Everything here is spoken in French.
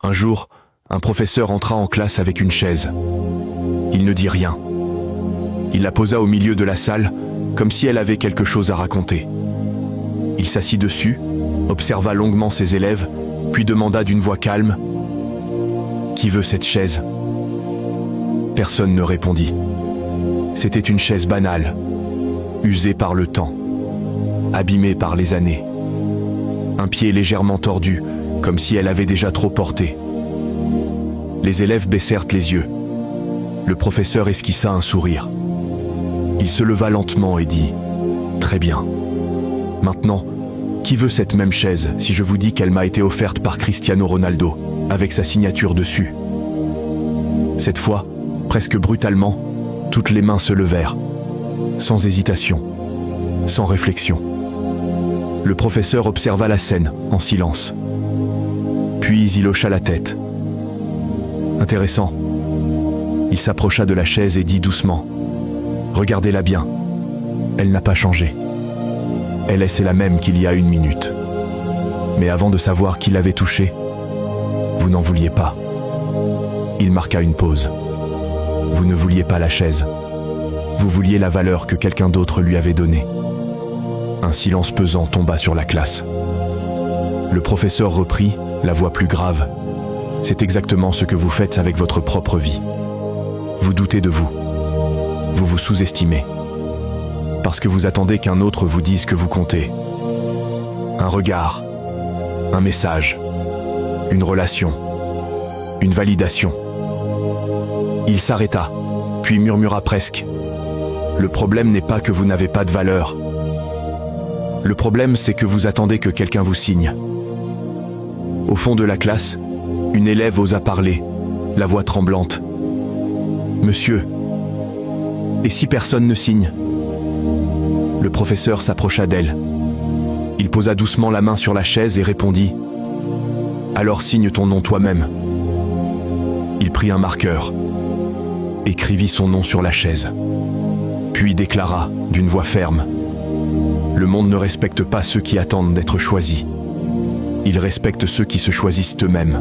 Un jour, un professeur entra en classe avec une chaise. Il ne dit rien. Il la posa au milieu de la salle, comme si elle avait quelque chose à raconter. Il s'assit dessus, observa longuement ses élèves, puis demanda d'une voix calme « Qui veut cette chaise ?» Personne ne répondit. C'était une chaise banale, usée par le temps, abîmée par les années. Un pied légèrement tordu, comme si elle avait déjà trop porté. Les élèves baissèrent les yeux. Le professeur esquissa un sourire. Il se leva lentement et dit « Très bien. Maintenant, qui veut cette même chaise si je vous dis qu'elle m'a été offerte par Cristiano Ronaldo, avec sa signature dessus ?» Cette fois, presque brutalement, toutes les mains se levèrent, sans hésitation, sans réflexion. Le professeur observa la scène, en silence. Puis il hocha la tête. Intéressant. Il s'approcha de la chaise et dit doucement « Regardez-la bien. Elle n'a pas changé. Elle est la même qu'il y a 1 minute. Mais avant de savoir qui l'avait touchée, vous n'en vouliez pas. » Il marqua une pause. Vous ne vouliez pas la chaise. Vous vouliez la valeur que quelqu'un d'autre lui avait donnée. Un silence pesant tomba sur la classe. Le professeur reprit, la voix plus grave. C'est exactement ce que vous faites avec votre propre vie. Vous doutez de vous. Vous vous sous-estimez. Parce que vous attendez qu'un autre vous dise que vous comptez. Un regard, un message, une relation, une validation. Il s'arrêta, puis murmura presque. Le problème n'est pas que vous n'avez pas de valeur. Le problème, c'est que vous attendez que quelqu'un vous signe. Au fond de la classe, une élève osa parler, la voix tremblante. « Monsieur, et si personne ne signe ?» Le professeur s'approcha d'elle. Il posa doucement la main sur la chaise et répondit « Alors signe ton nom toi-même. » Il prit un marqueur, écrivit son nom sur la chaise, puis déclara d'une voix ferme « Le monde ne respecte pas ceux qui attendent d'être choisis. Il respecte ceux qui se choisissent eux-mêmes. »